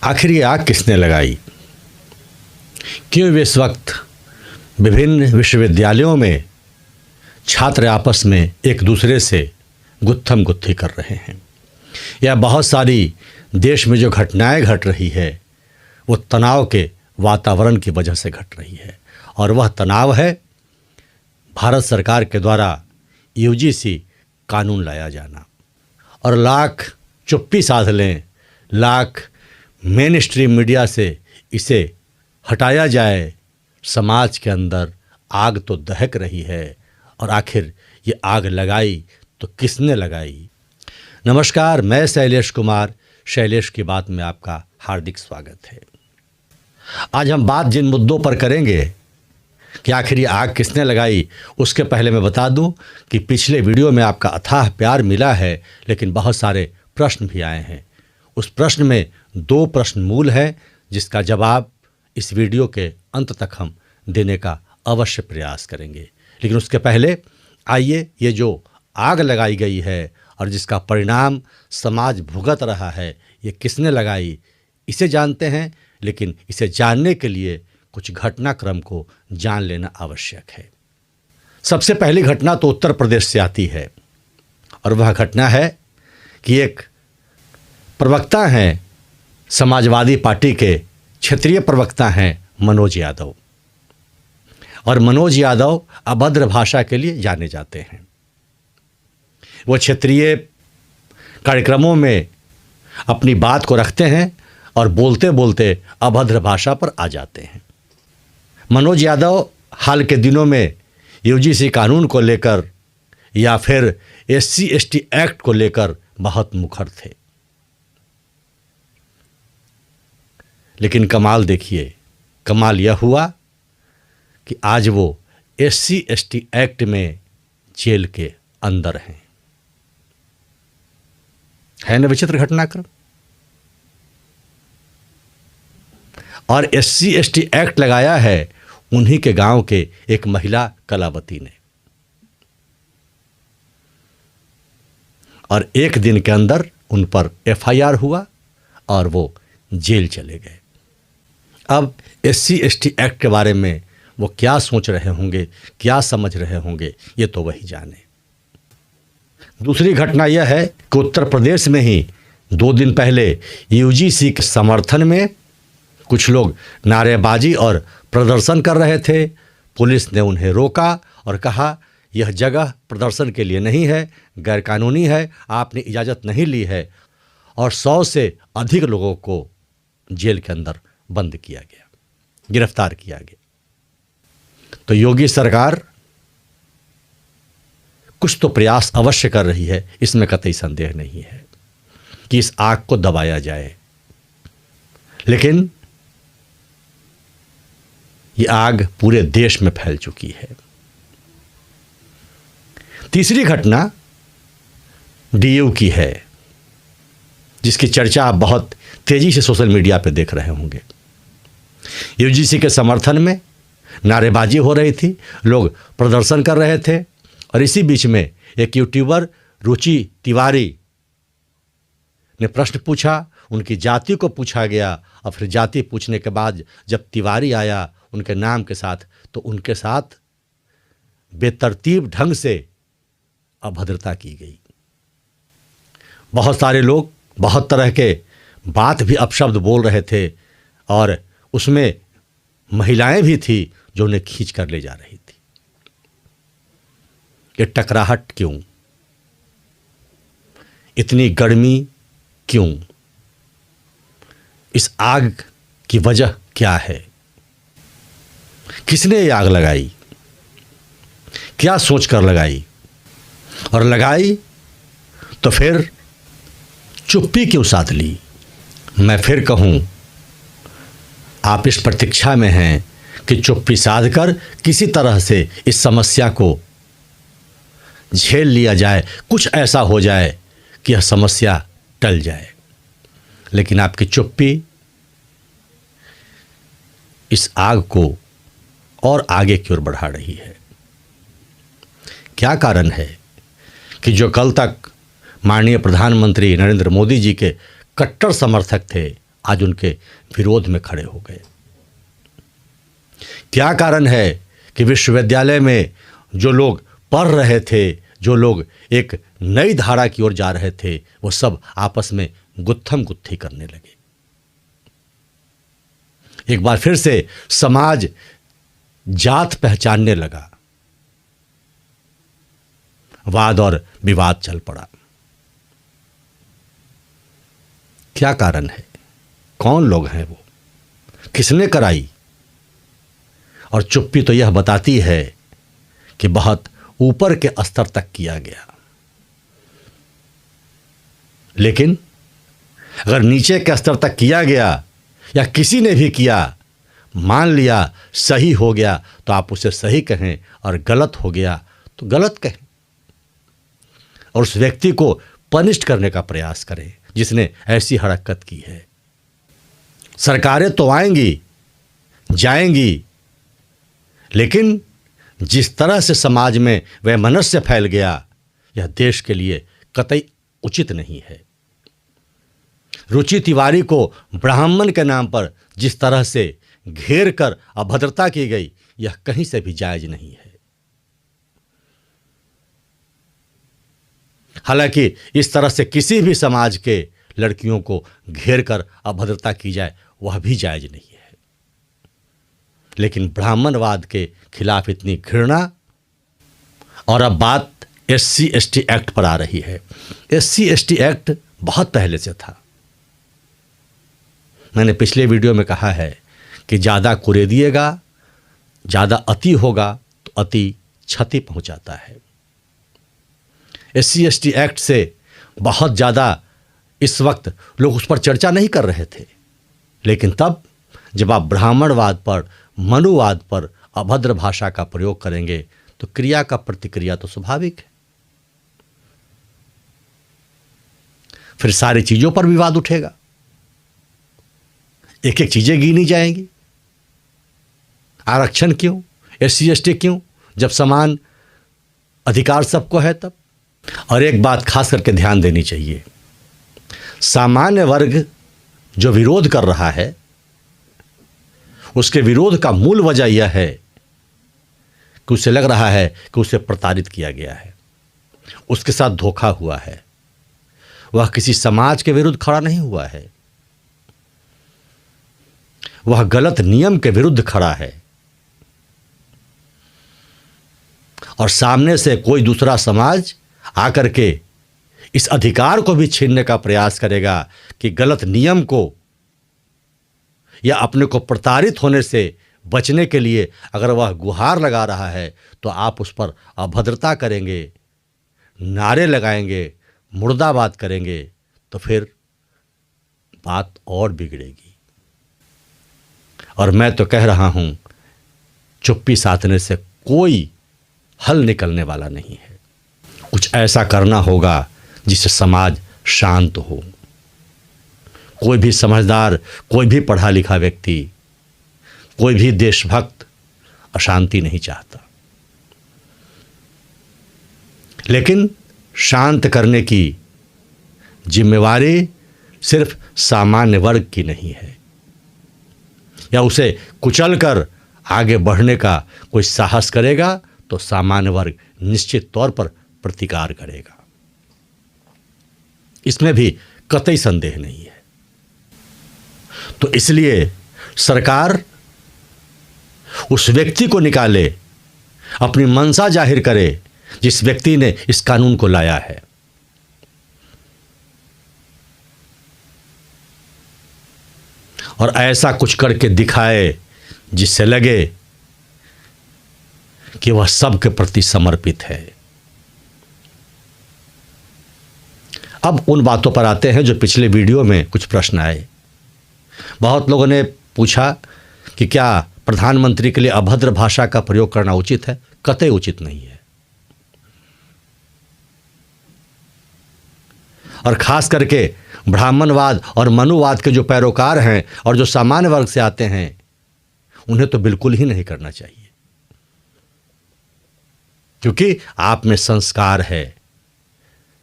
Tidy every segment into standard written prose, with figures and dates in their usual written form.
आखिर ये आग किसने लगाई? क्यों इस वक्त विभिन्न विश्वविद्यालयों में छात्र आपस में एक दूसरे से गुत्थम गुत्थी कर रहे हैं? या बहुत सारी देश में जो घटनाएं घट रही है वो तनाव के वातावरण की वजह से घट रही है, और वह तनाव है भारत सरकार के द्वारा यूजीसी कानून लाया जाना। और लाख चुप्पी साध लें, लाख मेन स्ट्रीम मीडिया से इसे हटाया जाए, समाज के अंदर आग तो दहक रही है, और आखिर ये आग लगाई तो किसने लगाई? नमस्कार, मैं शैलेश कुमार, शैलेश की बात में आपका हार्दिक स्वागत है। आज हम बात जिन मुद्दों पर करेंगे कि आखिर ये आग किसने लगाई, उसके पहले मैं बता दूं कि पिछले वीडियो में आपका अथाह प्यार मिला है, लेकिन बहुत सारे प्रश्न भी आए हैं। उस प्रश्न में 2 प्रश्न मूल हैं जिसका जवाब इस वीडियो के अंत तक हम देने का अवश्य प्रयास करेंगे। लेकिन उसके पहले आइए, ये जो आग लगाई गई है और जिसका परिणाम समाज भुगत रहा है, ये किसने लगाई, इसे जानते हैं। लेकिन इसे जानने के लिए कुछ घटनाक्रम को जान लेना आवश्यक है। सबसे पहली घटना तो उत्तर प्रदेश से आती है, और वह घटना है कि एक प्रवक्ता हैं, समाजवादी पार्टी के क्षेत्रीय प्रवक्ता हैं मनोज यादव, और मनोज यादव अभद्र भाषा के लिए जाने जाते हैं। वो क्षेत्रीय कार्यक्रमों में अपनी बात को रखते हैं और बोलते बोलते अभद्र भाषा पर आ जाते हैं। मनोज यादव हाल के दिनों में यूजीसी कानून को लेकर या फिर SC/ST एक्ट को लेकर बहुत मुखर थे। लेकिन कमाल देखिए, कमाल यह हुआ कि आज वो SC/ST एक्ट में जेल के अंदर हैं। है न विचित्र घटनाक्रम? और SC/ST एक्ट लगाया है उन्हीं के गांव के एक महिला कलावती ने, और एक दिन के अंदर उन पर FIR हुआ और वो जेल चले गए। अब SC/ST एक्ट के बारे में वो क्या सोच रहे होंगे, क्या समझ रहे होंगे, ये तो वही जाने। दूसरी घटना यह है कि उत्तर प्रदेश में ही 2 दिन पहले यूजीसी के समर्थन में कुछ लोग नारेबाजी और प्रदर्शन कर रहे थे। पुलिस ने उन्हें रोका और कहा यह जगह प्रदर्शन के लिए नहीं है, गैरकानूनी है, आपने इजाज़त नहीं ली है, और 100 से अधिक लोगों को जेल के अंदर बंद किया गया, गिरफ्तार किया गया। तो योगी सरकार कुछ तो प्रयास अवश्य कर रही है, इसमें कतई संदेह नहीं है कि इस आग को दबाया जाए। लेकिन ये आग पूरे देश में फैल चुकी है। तीसरी घटना DU की है, जिसकी चर्चा आप बहुत तेजी से सोशल मीडिया पे देख रहे होंगे। यूजीसी के समर्थन में नारेबाजी हो रही थी, लोग प्रदर्शन कर रहे थे, और इसी बीच में एक यूट्यूबर रुचि तिवारी ने प्रश्न पूछा, उनकी जाति को पूछा गया, और फिर जाति पूछने के बाद जब तिवारी आया उनके नाम के साथ, तो उनके साथ बेतरतीब ढंग से अभद्रता की गई। बहुत सारे लोग बहुत तरह के बात भी अपशब्द बोल रहे थे, और उसमें महिलाएं भी थी जो उन्हें खींच कर ले जा रही थी। ये टकराहट क्यों? इतनी गर्मी क्यों? इस आग की वजह क्या है? किसने ये आग लगाई? क्या सोचकर लगाई? और लगाई तो फिर चुप्पी क्यों साध ली? मैं फिर कहूं, आप इस प्रतीक्षा में हैं कि चुप्पी साधकर किसी तरह से इस समस्या को झेल लिया जाए, कुछ ऐसा हो जाए कि यह समस्या टल जाए। लेकिन आपकी चुप्पी इस आग को और आगे की ओर बढ़ा रही है। क्या कारण है कि जो कल तक माननीय प्रधानमंत्री नरेंद्र मोदी जी के कट्टर समर्थक थे, आज उनके विरोध में खड़े हो गए। क्या कारण है कि विश्वविद्यालय में जो लोग पढ़ रहे थे, जो लोग एक नई धारा की ओर जा रहे थे, वो सब आपस में गुत्थम गुत्थी करने लगे। एक बार फिर से समाज जात पहचानने लगा, वाद और विवाद चल पड़ा। क्या कारण है? कौन लोग हैं वो? किसने कराई? और चुप्पी तो यह बताती है कि बहुत ऊपर के स्तर तक किया गया। लेकिन अगर नीचे के स्तर तक किया गया या किसी ने भी किया, मान लिया सही हो गया तो आप उसे सही कहें, और गलत हो गया तो गलत कहें, और उस व्यक्ति को पनिश करने का प्रयास करें जिसने ऐसी हरकत की है। सरकारें तो आएंगी जाएंगी, लेकिन जिस तरह से समाज में वैमनस्य फैल गया, यह देश के लिए कतई उचित नहीं है। रुचि तिवारी को ब्राह्मण के नाम पर जिस तरह से घेर कर अभद्रता की गई, यह कहीं से भी जायज नहीं है। हालांकि इस तरह से किसी भी समाज के लड़कियों को घेर कर अभद्रता की जाए, वह भी जायज नहीं है। लेकिन ब्राह्मणवाद के खिलाफ इतनी घृणा, और अब बात SC/ST एक्ट पर आ रही है। SC/ST एक्ट बहुत पहले से था। मैंने पिछले वीडियो में कहा है कि ज़्यादा कुरेदिएगा, ज़्यादा अति होगा तो अति क्षति पहुंचाता है। SC/ST एक्ट से बहुत ज़्यादा इस वक्त लोग उस पर चर्चा नहीं कर रहे थे, लेकिन तब जब आप ब्राह्मणवाद पर, मनुवाद पर अभद्र भाषा का प्रयोग करेंगे तो क्रिया का प्रतिक्रिया तो स्वाभाविक है। फिर सारी चीज़ों पर विवाद उठेगा, एक एक चीज़ें गिनी जाएंगी। आरक्षण क्यों, SC/ST क्यों, जब समान अधिकार सबको है तब। और एक बात खास करके ध्यान देनी चाहिए, सामान्य वर्ग जो विरोध कर रहा है, उसके विरोध का मूल वजह यह है कि उसे लग रहा है कि उसे प्रताड़ित किया गया है, उसके साथ धोखा हुआ है। वह किसी समाज के विरुद्ध खड़ा नहीं हुआ है, वह गलत नियम के विरुद्ध खड़ा है। और सामने से कोई दूसरा समाज आकर के इस अधिकार को भी छीनने का प्रयास करेगा कि गलत नियम को या अपने को प्रताड़ित होने से बचने के लिए अगर वह गुहार लगा रहा है तो आप उस पर अभद्रता करेंगे, नारे लगाएंगे, मुर्दाबाद करेंगे, तो फिर बात और बिगड़ेगी। और मैं तो कह रहा हूं, चुप्पी साधने से कोई हल निकलने वाला नहीं है। कुछ ऐसा करना होगा जिससे समाज शांत हो। कोई भी समझदार, कोई भी पढ़ा लिखा व्यक्ति, कोई भी देशभक्त अशांति नहीं चाहता। लेकिन शांत करने की जिम्मेवारी सिर्फ सामान्य वर्ग की नहीं है, या उसे कुचलकर आगे बढ़ने का कोई साहस करेगा तो सामान्य वर्ग निश्चित तौर पर प्रतिकार करेगा। इसमें भी कतई संदेह नहीं है। तो इसलिए सरकार उस व्यक्ति को निकाले, अपनी मंशा जाहिर करे जिस व्यक्ति ने इस कानून को लाया है। और ऐसा कुछ करके दिखाए जिससे लगे कि वह सबके प्रति समर्पित है। अब उन बातों पर आते हैं जो पिछले वीडियो में कुछ प्रश्न आए। बहुत लोगों ने पूछा कि क्या प्रधानमंत्री के लिए अभद्र भाषा का प्रयोग करना उचित है? कतई उचित नहीं है। और खास करके ब्राह्मणवाद और मनुवाद के जो पैरोकार हैं और जो सामान्य वर्ग से आते हैं, उन्हें तो बिल्कुल ही नहीं करना चाहिए, क्योंकि आप में संस्कार है।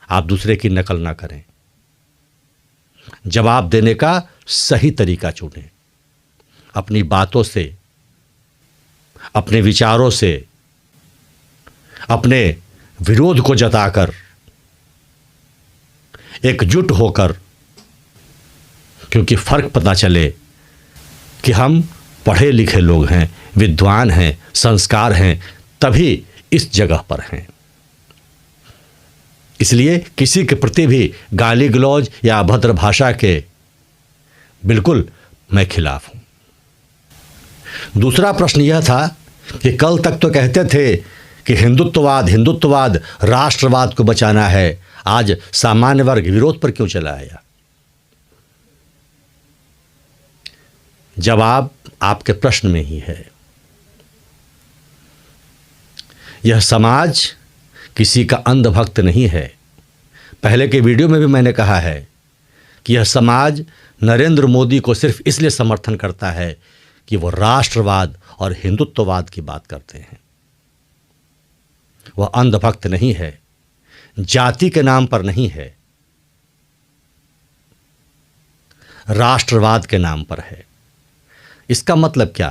आप दूसरे की नकल ना करें, जवाब देने का सही तरीका चुनें। अपनी बातों से, अपने विचारों से, अपने विरोध को जताकर, एकजुट होकर, क्योंकि फर्क पता चले कि हम पढ़े लिखे लोग हैं, विद्वान हैं, संस्कार हैं, तभी इस जगह पर हैं। इसलिए किसी के प्रति भी गाली गलौज या अभद्र भाषा के बिल्कुल मैं खिलाफ हूं। दूसरा प्रश्न यह था कि कल तक तो कहते थे कि हिंदुत्ववाद राष्ट्रवाद को बचाना है, आज सामान्य वर्ग विरोध पर क्यों चला आया? जवाब आपके प्रश्न में ही है। यह समाज किसी का अंधभक्त नहीं है। पहले के वीडियो में भी मैंने कहा है कि यह समाज नरेंद्र मोदी को सिर्फ इसलिए समर्थन करता है कि वो राष्ट्रवाद और हिंदुत्ववाद की बात करते हैं। वह अंधभक्त नहीं है, जाति के नाम पर नहीं है, राष्ट्रवाद के नाम पर है। इसका मतलब क्या?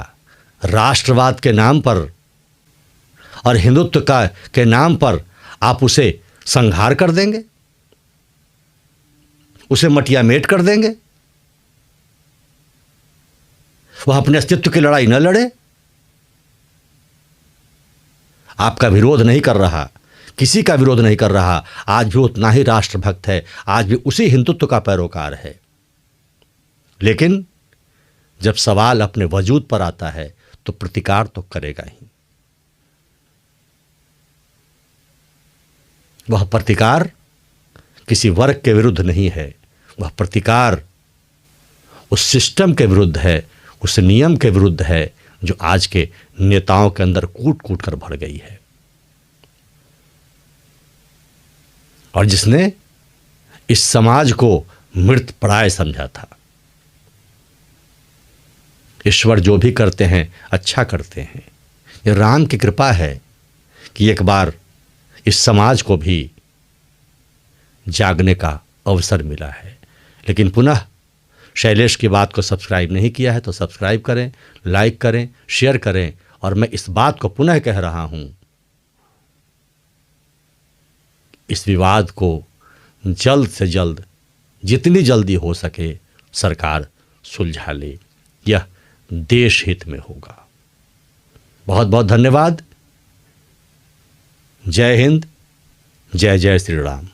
राष्ट्रवाद के नाम पर और हिंदुत्व के नाम पर आप उसे संहार कर देंगे, उसे मटियामेट कर देंगे, वह अपने अस्तित्व की लड़ाई न लड़े। आपका विरोध नहीं कर रहा, किसी का विरोध नहीं कर रहा, आज भी उतना ही राष्ट्रभक्त है, आज भी उसी हिंदुत्व का पैरोकार है। लेकिन जब सवाल अपने वजूद पर आता है तो प्रतिकार तो करेगा ही। वह प्रतिकार किसी वर्ग के विरुद्ध नहीं है, वह प्रतिकार उस सिस्टम के विरुद्ध है, उस नियम के विरुद्ध है जो आज के नेताओं के अंदर कूट कूट कर भर गई है और जिसने इस समाज को मृतप्राय समझा था। ईश्वर जो भी करते हैं अच्छा करते हैं। ये राम की कृपा है कि एक बार इस समाज को भी जागने का अवसर मिला है। लेकिन पुनः शैलेश की बात को सब्सक्राइब नहीं किया है तो सब्सक्राइब करें, लाइक करें, शेयर करें। और मैं इस बात को पुनः कह रहा हूं, इस विवाद को जल्द से जल्द, जितनी जल्दी हो सके सरकार सुलझा ले। यह देश हित में होगा। बहुत बहुत धन्यवाद। जय हिंद, जय जय श्री राम।